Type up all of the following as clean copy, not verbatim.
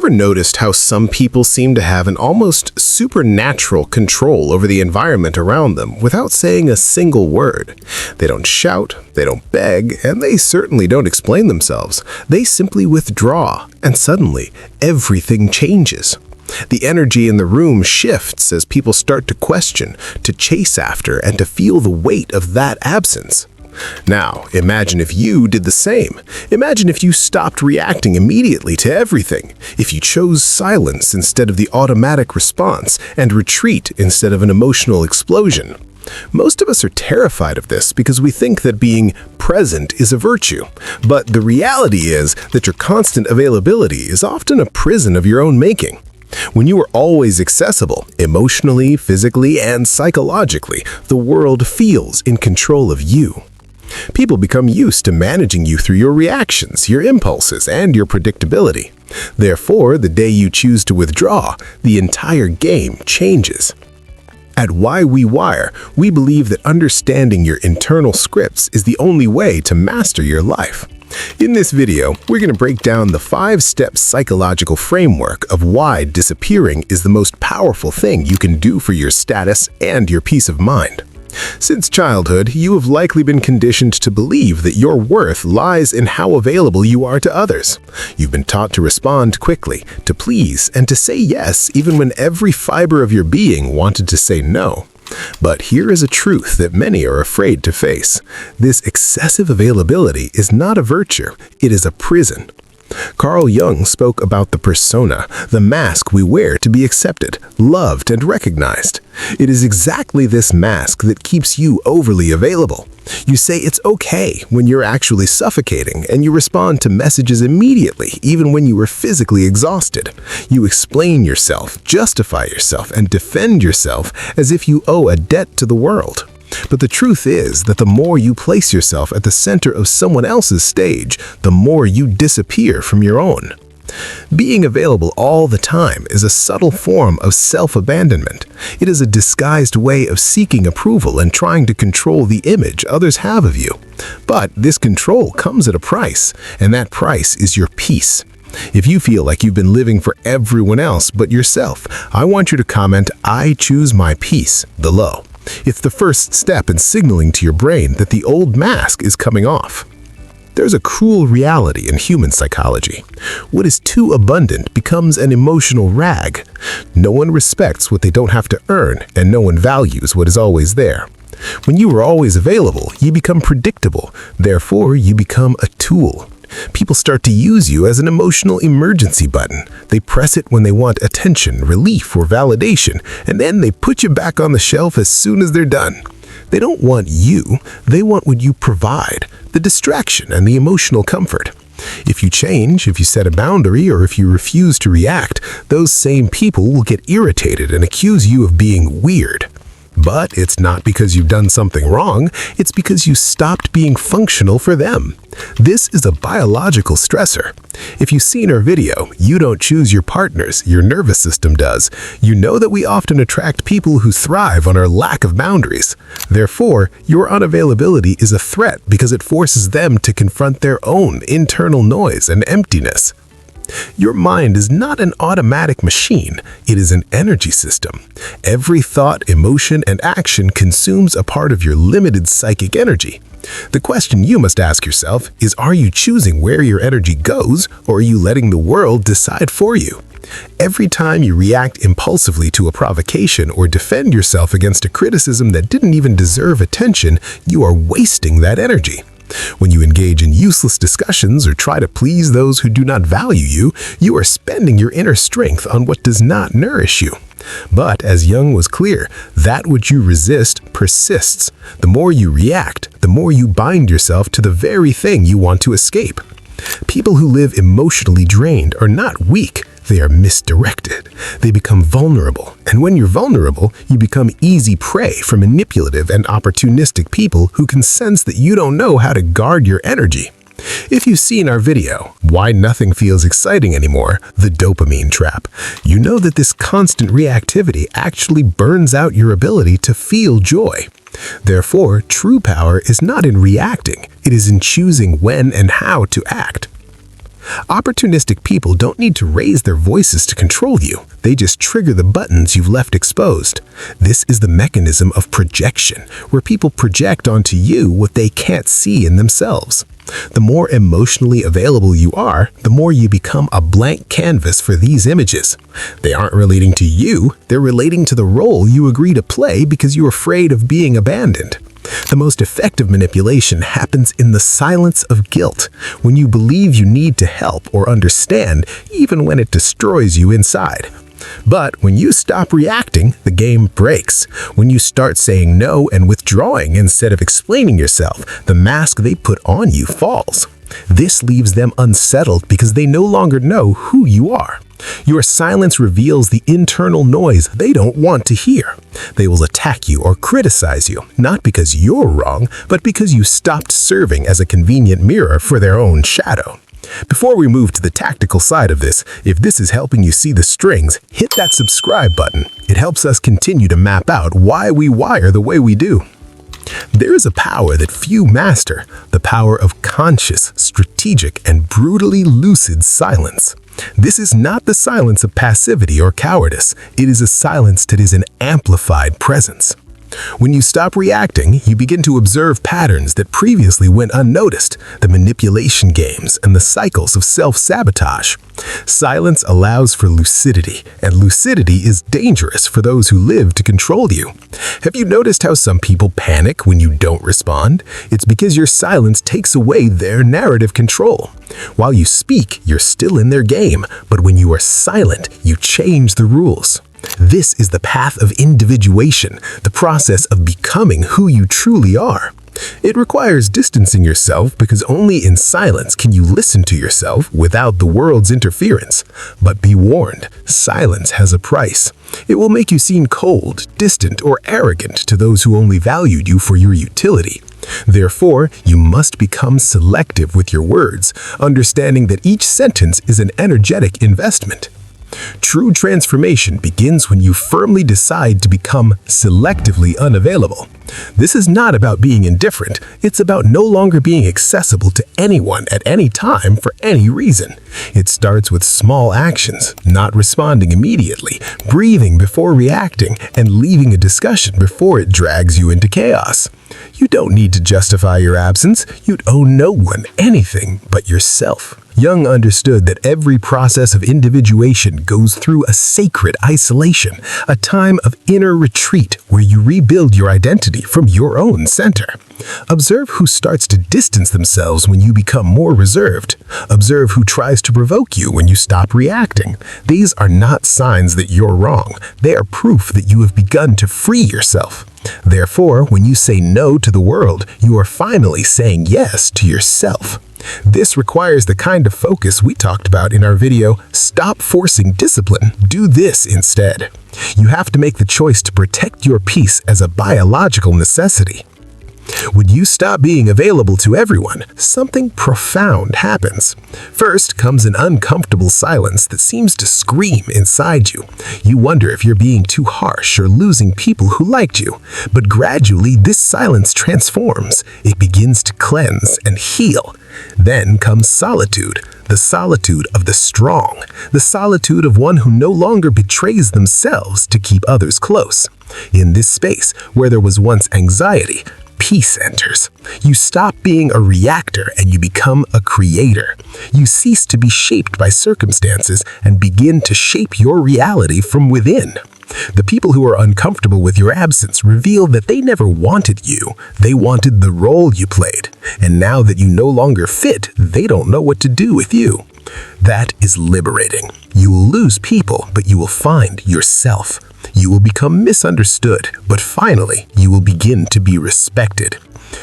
ever noticed how some people seem to have an almost supernatural control over the environment around them without saying a single word? They don't shout, they don't beg, and they certainly don't explain themselves. They simply withdraw, and suddenly, everything changes. The energy in the room shifts as people start to question, to chase after, and to feel the weight of that absence. Now, imagine if you did the same. Imagine if you stopped reacting immediately to everything, if you chose silence instead of the automatic response, and retreat instead of an emotional explosion. Most of us are terrified of this because we think that being present is a virtue. But the reality is that your constant availability is often a prison of your own making. When you are always accessible, emotionally, physically, and psychologically, the world feels in control of you. People become used to managing you through your reactions, your impulses, and your predictability. Therefore, the day you choose to withdraw, the entire game changes. At Why We Wire, we believe that understanding your internal scripts is the only way to master your life. In this video, we're going to break down the 5-step psychological framework of why disappearing is the most powerful thing you can do for your status and your peace of mind. Since childhood, you have likely been conditioned to believe that your worth lies in how available you are to others. You've been taught to respond quickly, to please, and to say yes even when every fiber of your being wanted to say no. But here is a truth that many are afraid to face. This excessive availability is not a virtue, it is a prison. Carl Jung spoke about the persona, the mask we wear to be accepted, loved, and recognized. It is exactly this mask that keeps you overly available. You say it's okay when you're actually suffocating, and you respond to messages immediately, even when you are physically exhausted. You explain yourself, justify yourself, and defend yourself as if you owe a debt to the world. But the truth is that the more you place yourself at the center of someone else's stage, the more you disappear from your own. Being available all the time is a subtle form of self-abandonment. It is a disguised way of seeking approval and trying to control the image others have of you. But this control comes at a price, and that price is your peace. If you feel like you've been living for everyone else but yourself, I want you to comment, "I choose my peace," below. It's the first step in signaling to your brain that the old mask is coming off. There's a cruel reality in human psychology. What is too abundant becomes an emotional rag. No one respects what they don't have to earn, and no one values what is always there. When you are always available, you become predictable. Therefore, you become a tool. People start to use you as an emotional emergency button. They press it when they want attention, relief, or validation, and then they put you back on the shelf as soon as they're done. They don't want you, they want what you provide, the distraction and the emotional comfort. If you change, if you set a boundary, or if you refuse to react, those same people will get irritated and accuse you of being weird. But it's not because you've done something wrong, it's because you stopped being functional for them. This is a biological stressor. If you've seen our video, you don't choose your partners, your nervous system does. You know that we often attract people who thrive on our lack of boundaries. Therefore, your unavailability is a threat because it forces them to confront their own internal noise and emptiness. Your mind is not an automatic machine, it is an energy system. Every thought, emotion, and action consumes a part of your limited psychic energy. The question you must ask yourself is, are you choosing where your energy goes, or are you letting the world decide for you? Every time you react impulsively to a provocation or defend yourself against a criticism that didn't even deserve attention, you are wasting that energy. When you engage in useless discussions or try to please those who do not value you, you are spending your inner strength on what does not nourish you. But, as Jung was clear, that which you resist persists. The more you react, the more you bind yourself to the very thing you want to escape. People who live emotionally drained are not weak, they are misdirected. They become vulnerable, and when you're vulnerable, you become easy prey for manipulative and opportunistic people who can sense that you don't know how to guard your energy. If you've seen our video, Why Nothing Feels Exciting Anymore, the dopamine trap, you know that this constant reactivity actually burns out your ability to feel joy. Therefore, true power is not in reacting, it is in choosing when and how to act. Opportunistic people don't need to raise their voices to control you. They just trigger the buttons you've left exposed. This is the mechanism of projection, where people project onto you what they can't see in themselves. The more emotionally available you are, the more you become a blank canvas for these images. They aren't relating to you, they're relating to the role you agree to play because you're afraid of being abandoned. The most effective manipulation happens in the silence of guilt, when you believe you need to help or understand, even when it destroys you inside. But when you stop reacting, the game breaks. When you start saying no and withdrawing instead of explaining yourself, the mask they put on you falls. This leaves them unsettled because they no longer know who you are. Your silence reveals the internal noise they don't want to hear. They will attack you or criticize you, not because you're wrong, but because you stopped serving as a convenient mirror for their own shadow. Before we move to the tactical side of this, if this is helping you see the strings, hit that subscribe button. It helps us continue to map out why we wire the way we do. There is a power that few master, the power of conscious, strategic, and brutally lucid silence. This is not the silence of passivity or cowardice. It is a silence that is an amplified presence. When you stop reacting, you begin to observe patterns that previously went unnoticed, the manipulation games and the cycles of self-sabotage. Silence allows for lucidity, and lucidity is dangerous for those who live to control you. Have you noticed how some people panic when you don't respond? It's because your silence takes away their narrative control. While you speak, you're still in their game, but when you are silent, you change the rules. This is the path of individuation, the process of becoming who you truly are. It requires distancing yourself because only in silence can you listen to yourself without the world's interference. But be warned, silence has a price. It will make you seem cold, distant, or arrogant to those who only valued you for your utility. Therefore, you must become selective with your words, understanding that each sentence is an energetic investment. True transformation begins when you firmly decide to become selectively unavailable. This is not about being indifferent, it's about no longer being accessible to anyone at any time for any reason. It starts with small actions, not responding immediately, breathing before reacting, and leaving a discussion before it drags you into chaos. You don't need to justify your absence. You'd owe no one anything but yourself. Jung understood that every process of individuation goes through a sacred isolation, a time of inner retreat where you rebuild your identity from your own center. Observe who starts to distance themselves when you become more reserved. Observe who tries to provoke you when you stop reacting. These are not signs that you're wrong. They are proof that you have begun to free yourself. Therefore, when you say no to the world, you are finally saying yes to yourself. This requires the kind of focus we talked about in our video, Stop Forcing Discipline, Do This Instead. You have to make the choice to protect your peace as a biological necessity. When you stop being available to everyone, something profound happens. First comes an uncomfortable silence that seems to scream inside you. You wonder if you're being too harsh or losing people who liked you. But gradually, this silence transforms. It begins to cleanse and heal. Then comes solitude, the solitude of the strong, the solitude of one who no longer betrays themselves to keep others close. In this space, where there was once anxiety, peace enters. You stop being a reactor and you become a creator. You cease to be shaped by circumstances and begin to shape your reality from within. The people who are uncomfortable with your absence reveal that they never wanted you. They wanted the role you played. And now that you no longer fit, they don't know what to do with you. That is liberating. You will lose people, but you will find yourself. You will become misunderstood, but finally, you will begin to be respected.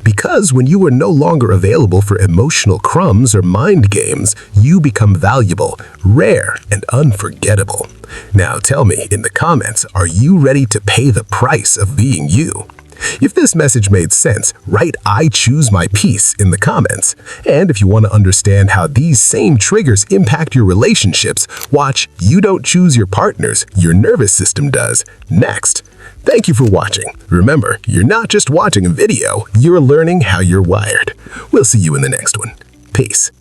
Because when you are no longer available for emotional crumbs or mind games, you become valuable, rare, and unforgettable. Now tell me in the comments, are you ready to pay the price of being you? If this message made sense, write "I choose my peace" in the comments. And if you want to understand how these same triggers impact your relationships, watch "You Don't Choose Your Partners, Your Nervous System Does" next. Thank you for watching. Remember, you're not just watching a video, you're learning how you're wired. We'll see you in the next one. Peace.